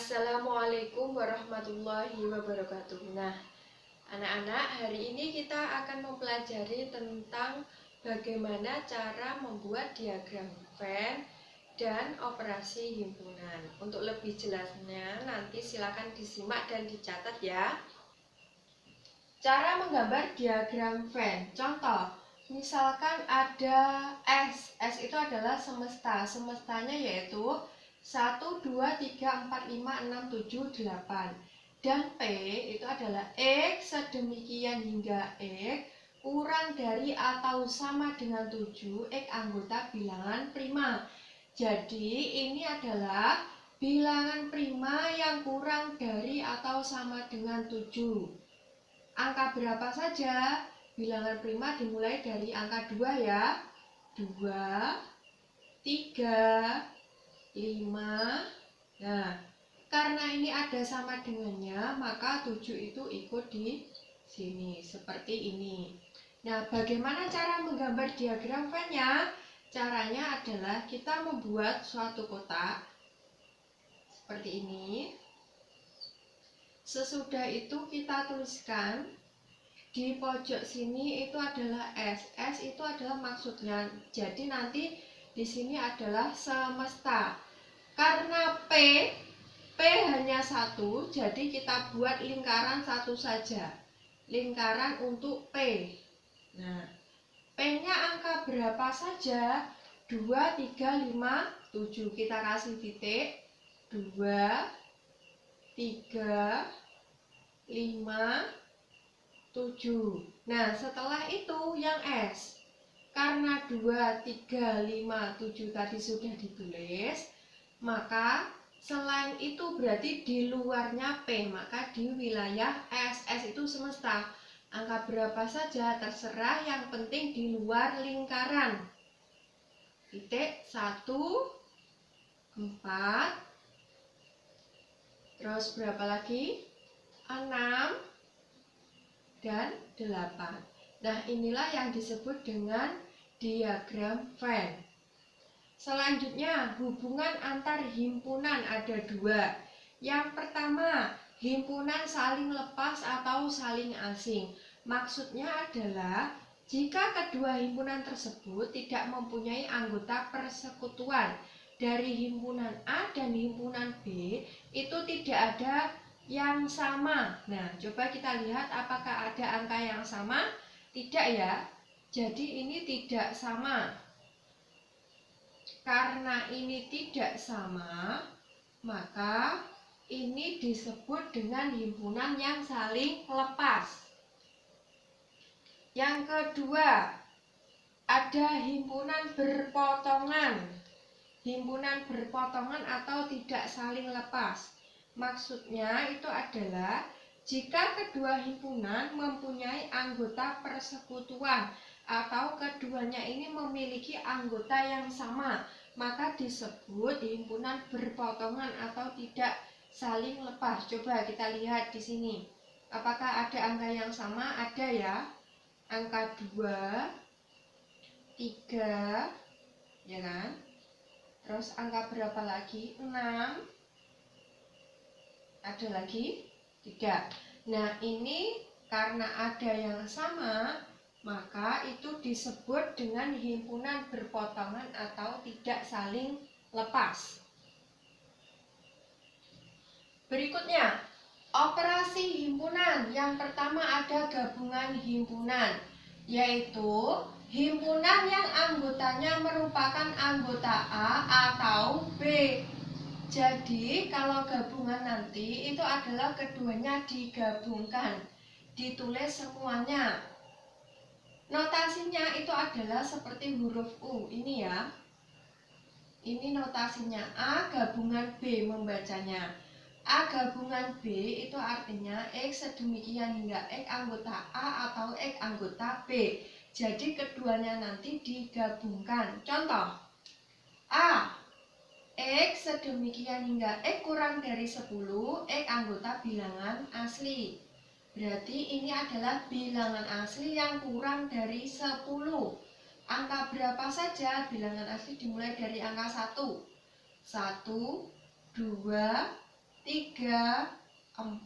Assalamualaikum warahmatullahi wabarakatuh. Nah, anak-anak, hari ini kita akan mempelajari tentang bagaimana cara membuat diagram Venn dan operasi himpunan. Untuk lebih jelasnya, nanti silakan disimak dan dicatat ya. Cara menggambar diagram Venn. Contoh, misalkan ada S itu adalah semesta. Semestanya yaitu 1, 2, 3, 4, 5, 6, 7, 8. Dan P itu adalah X sedemikian hingga X kurang dari atau sama dengan 7 X anggota bilangan prima. Jadi ini adalah bilangan prima yang kurang dari atau sama dengan 7. Angka berapa saja? Bilangan prima dimulai dari angka 2 ya. 2, 3, 5. Nah, karena ini ada sama dengannya, maka 7 itu ikut di sini seperti ini. Nah, bagaimana cara menggambar diagram Venn-nya? Caranya adalah kita membuat suatu kotak seperti ini. Sesudah itu kita tuliskan di pojok sini itu adalah S. S itu adalah maksudnya. Jadi nanti di sini adalah semesta. Karena P hanya satu, jadi kita buat lingkaran satu saja. Lingkaran untuk P. Nah, P-nya angka berapa saja? 2, 3, 5, 7. Kita kasih titik. 2, 3, 5, 7. Nah, setelah itu yang S. Karena 2, 3, 5, 7 tadi sudah ditulis, maka selain itu berarti di luarnya P, maka di wilayah S. S itu semesta. Angka berapa saja terserah, yang penting di luar lingkaran. Titik 1, 4. Terus berapa lagi? 6 dan 8. Nah, inilah yang disebut dengan diagram Venn. Selanjutnya, hubungan antar himpunan ada 2. Yang pertama, himpunan saling lepas atau saling asing. Maksudnya adalah jika kedua himpunan tersebut tidak mempunyai anggota persekutuan. Dari himpunan A dan himpunan B itu tidak ada yang sama. Nah, coba kita lihat apakah ada angka yang sama? Tidak ya. Jadi ini tidak sama. Karena ini tidak sama, maka ini disebut dengan himpunan yang saling lepas. Yang kedua, ada himpunan berpotongan. Himpunan berpotongan atau tidak saling lepas. Maksudnya itu adalah jika kedua himpunan mempunyai anggota persekutuan atau keduanya ini memiliki anggota yang sama, maka disebut himpunan berpotongan atau tidak saling lepas. Coba kita lihat di sini. Apakah ada angka yang sama? Ada ya. Angka 2, 3, ya kan? Terus angka berapa lagi? 6. Ada lagi? Tidak. Nah, ini karena ada yang sama, maka itu disebut dengan himpunan berpotongan atau tidak saling lepas. Berikutnya, operasi himpunan. Yang pertama ada gabungan himpunan, yaitu himpunan yang anggotanya merupakan anggota A atau B. Jadi kalau gabungan nanti itu adalah keduanya digabungkan, ditulis semuanya. Notasinya itu adalah seperti huruf U ini ya. Ini notasinya A gabungan B membacanya. A gabungan B itu artinya X sedemikian hingga X anggota A atau X anggota B. Jadi keduanya nanti digabungkan. Contoh A, X sedemikian hingga X kurang dari 10 X anggota bilangan asli. Berarti ini adalah bilangan asli yang kurang dari 10. Angka berapa saja? Bilangan asli dimulai dari angka 1. 1, 2, 3, 4, 5,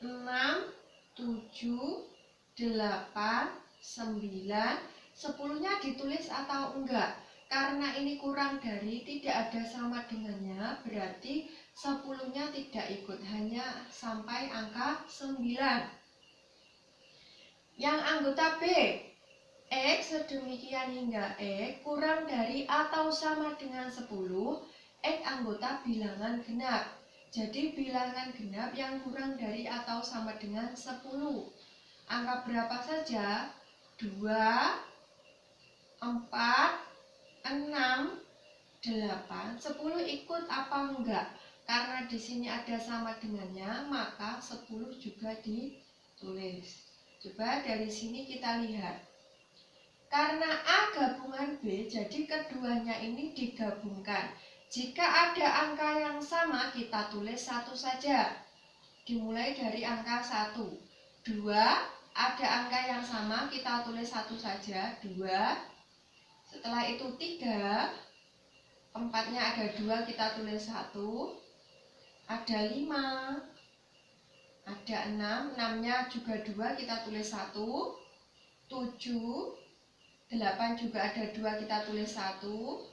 6, 7, 8, 9, 10-nya ditulis atau enggak? Karena ini kurang dari, tidak ada sama dengannya, berarti 10-nya tidak ikut, hanya sampai angka 9. Yang anggota B, X sedemikian hingga X kurang dari atau sama dengan 10, X anggota bilangan genap. Jadi bilangan genap yang kurang dari atau sama dengan 10. Angka berapa saja? 2, 4, 6, 8, 10 ikut apa enggak? Karena di sini ada sama dengannya, maka 10 juga ditulis. Coba dari sini kita lihat. Karena A gabungan B, jadi keduanya ini digabungkan. Jika ada angka yang sama, kita tulis satu saja. Dimulai dari angka 1. 2, ada angka yang sama, kita tulis satu saja, 2. Setelah itu 3, 4-nya ada 2, kita tulis 1. Ada 5, ada 6, 6-nya juga 2, kita tulis 1. 7, 8 juga ada 2, kita tulis 1.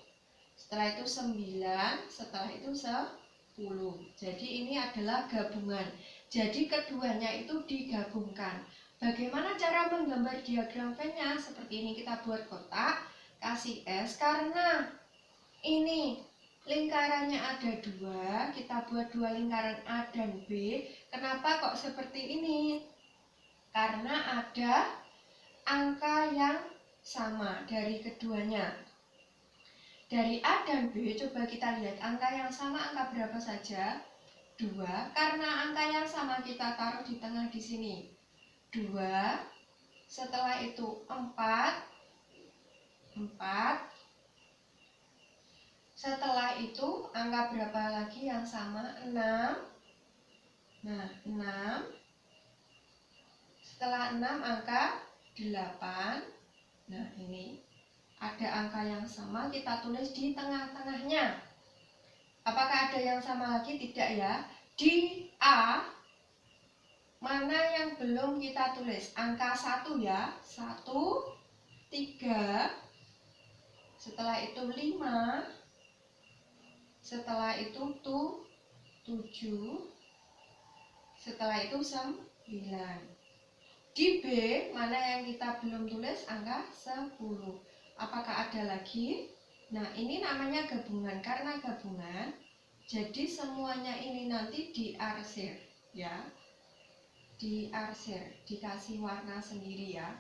Setelah itu 9, setelah itu 10. Jadi ini adalah gabungan. Jadi keduanya itu digabungkan. Bagaimana cara menggambar diagram Venn-nya? Seperti ini, kita buat kotak, kasih S. Karena ini lingkarannya ada 2, kita buat 2 lingkaran A dan B. Kenapa kok seperti ini? Karena ada angka yang sama dari keduanya. Dari A dan B, coba kita lihat angka yang sama, angka berapa saja? 2. Karena angka yang sama kita taruh di tengah di sini. 2. Setelah itu 4. Setelah itu angka berapa lagi yang sama? 6. Nah, 6. Setelah 6 angka 8. Nah, ini ada angka yang sama, kita tulis di tengah-tengahnya. Apakah ada yang sama lagi? Tidak ya. Di A, mana yang belum kita tulis? Angka 1 ya. 1, 3. Setelah itu 5. Setelah itu 7. Setelah itu 9. Di B, mana yang kita belum tulis? Angka 10. Apakah ada lagi? Nah, ini namanya gabungan. Karena gabungan, jadi semuanya ini nanti diarsir ya. Diarsir, dikasih warna sendiri ya.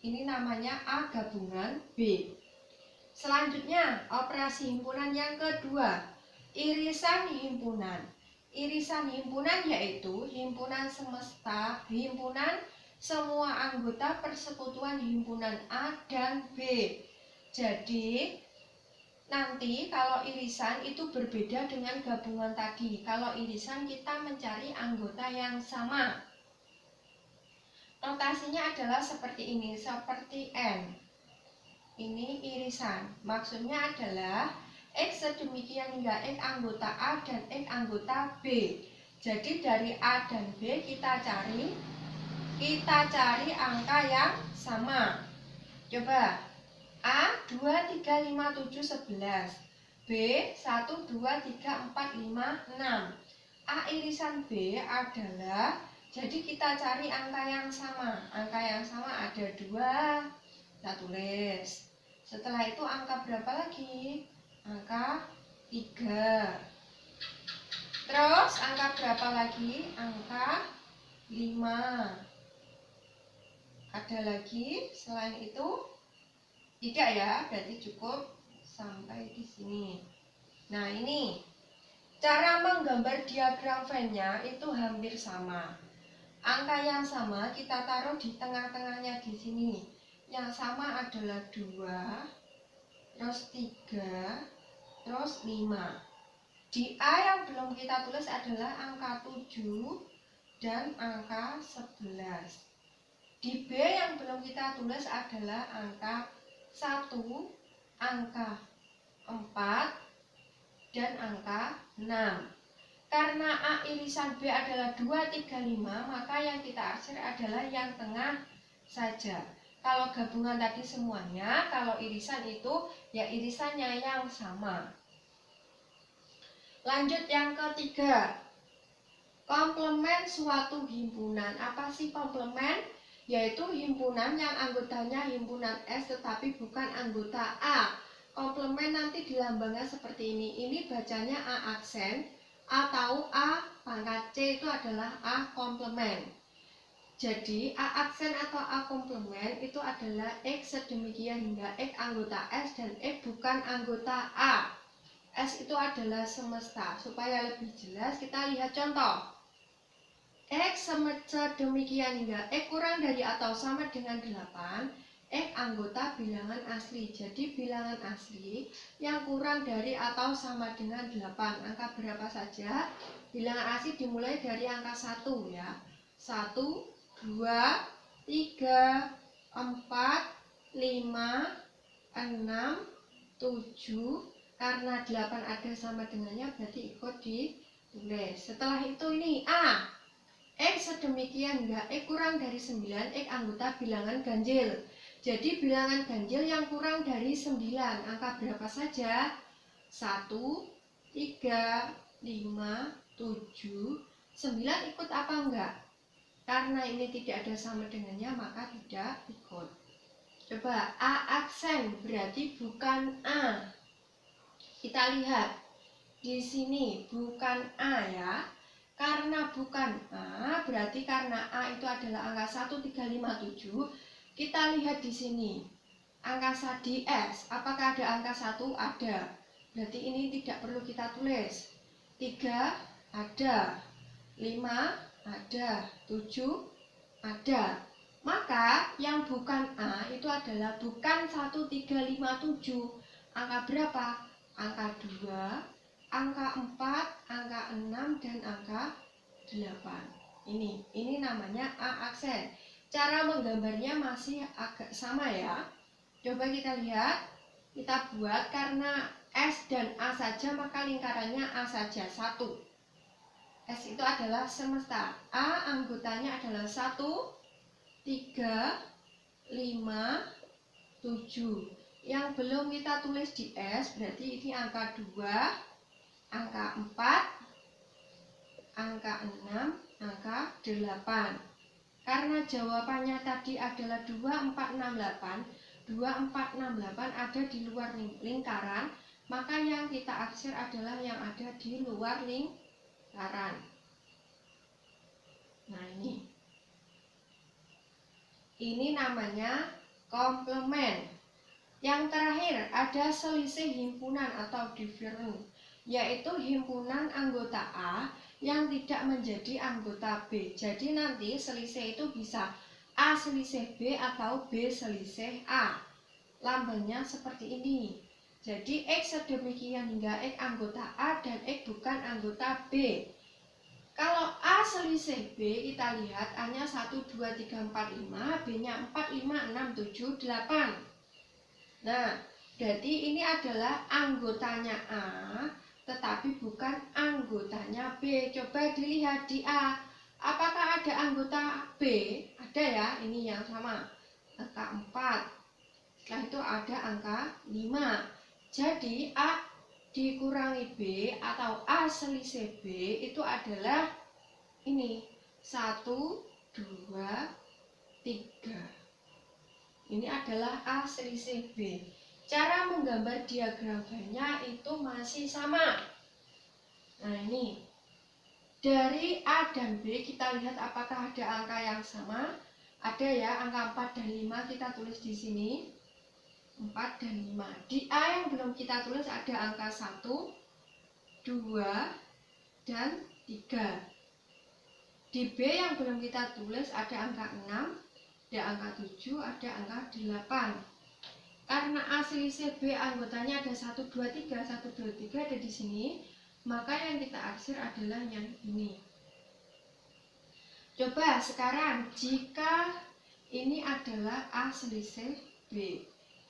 Ini namanya A gabungan B. Selanjutnya, operasi himpunan yang kedua, irisan himpunan. Irisan himpunan yaitu himpunan semesta, himpunan semua anggota persekutuan himpunan A dan B. Jadi nanti kalau irisan itu berbeda dengan gabungan tadi. Kalau irisan kita mencari anggota yang sama. Notasinya adalah seperti ini, seperti N. Ini irisan. Maksudnya adalah X sedemikian hingga X anggota A dan X anggota B. Jadi dari A dan B kita cari angka yang sama. Coba A 2, 3, 5, 7, 11. B 1, 2, 3, 4, 5, 6. A irisan B adalah, jadi kita cari angka yang sama. Angka yang sama ada 2, kita tulis. Setelah itu angka berapa lagi? Angka 3. Terus angka berapa lagi? Angka 5. Ada lagi selain itu? Tidak ya, berarti cukup sampai di sini. Nah, ini cara menggambar diagram Venn-nya itu hampir sama. Angka yang sama kita taruh di tengah-tengahnya di sini. Yang sama adalah 2, terus 3, terus 5. Di A yang belum kita tulis adalah angka 7 dan angka 11. Di B yang belum kita tulis adalah angka 1, angka 4, dan angka 6. Karena A irisan B adalah 2, 3, 5, maka yang kita arsir adalah yang tengah saja. Kalau gabungan tadi semuanya, kalau irisan itu ya irisannya yang sama. Lanjut yang ketiga, komplemen suatu himpunan. Apa sih komplemen? Yaitu himpunan yang anggotanya himpunan S tetapi bukan anggota A. Komplemen nanti dilambangnya seperti ini. Ini bacanya A aksen atau A pangkat C itu adalah A komplemen. Jadi A aksen atau A komplemen itu adalah X sedemikian hingga X anggota S dan X bukan anggota A. S itu adalah semesta. Supaya lebih jelas kita lihat contoh. X sedemikian hingga X kurang dari atau sama dengan 8, X anggota bilangan asli. Jadi bilangan asli yang kurang dari atau sama dengan 8. Angka berapa saja? Bilangan asli dimulai dari angka 1 ya. 1, 2, 3, 4, 5, 6, 7. Karena 8 ada sama dengannya berarti ikut ditulis. Setelah itu ini A. X sedemikian hingga X kurang dari 9, X anggota bilangan ganjil. Jadi bilangan ganjil yang kurang dari 9, angka berapa saja? 1, 3, 5, 7, 9 ikut apa enggak? Karena ini tidak ada sama dengannya maka tidak ikut. Coba A aksen berarti bukan A. Kita lihat di sini bukan A ya. Karena bukan A, berarti karena A itu adalah angka 1, 3, 5, 7. Kita lihat di sini. Angka di S, apakah ada angka 1? Ada. Berarti ini tidak perlu kita tulis. 3 ada. 5 ada. 7 ada. Maka yang bukan A itu adalah bukan 1, 3, 5, 7. Angka berapa? Angka 2. Angka 4, angka 6, dan angka 8. Ini namanya A aksen. Cara menggambarnya masih agak sama ya. Coba kita lihat. Kita buat karena S dan A saja maka lingkarannya A saja. 1. S itu adalah semesta. A anggotanya adalah 1, 3, 5, 7. Yang belum kita tulis di S berarti ini angka 2, angka 4, angka 6, angka 8. Karena jawabannya tadi adalah 2, 4, 6, 8. 2, 4, 6, 8 ada di luar lingkaran. Maka yang kita arsir adalah yang ada di luar lingkaran. Nah ini namanya komplemen. Yang terakhir ada selisih himpunan atau different, yaitu himpunan anggota A yang tidak menjadi anggota B. Jadi nanti selisih itu bisa A selisih B atau B selisih A. Lambangnya seperti ini. Jadi X sedemikian hingga X anggota A dan X bukan anggota B. Kalau A selisih B kita lihat A-nya 1, 2, 3, 4, 5, B-nya 4, 5, 6, 7, 8. Nah, berarti ini adalah anggotanya A tetapi bukan anggotanya B. Coba dilihat di A. Apakah ada anggota B? Ada ya, ini yang sama. Angka 4. Setelah itu ada angka 5. Jadi A dikurangi B atau A selisih B itu adalah ini. 1, 2, 3. Ini adalah A selisih B. Cara menggambar diagram Venn-nya itu masih sama. Nah ini. Dari A dan B kita lihat apakah ada angka yang sama. Ada ya, angka 4 dan 5 kita tulis di sini. 4 dan 5. Di A yang belum kita tulis ada angka 1, 2, dan 3. Di B yang belum kita tulis ada angka 6, ada angka 7, ada angka 8. Karena A selisih B anggotanya ada 1, 2, 3, 1, 2, 3 ada di sini, maka yang kita arsir adalah yang ini. Coba sekarang jika ini adalah A selisih B.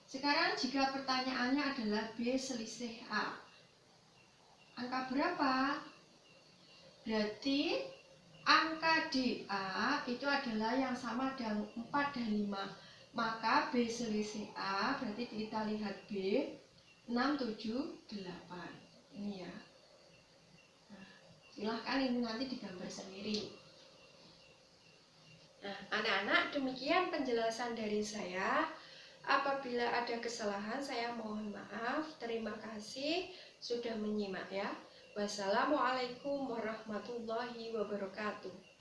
Sekarang jika pertanyaannya adalah B selisih A. angka berapa? Berarti angka DA itu adalah yang sama dengan 4 dan 5. Maka B selisih A, berarti kita lihat B, 6, 7, 8. Ini ya. Nah, silahkan ini nanti digambar sendiri. Nah, anak-anak, demikian penjelasan dari saya. Apabila ada kesalahan, saya mohon maaf. Terima kasih sudah menyimak ya. Wassalamualaikum warahmatullahi wabarakatuh.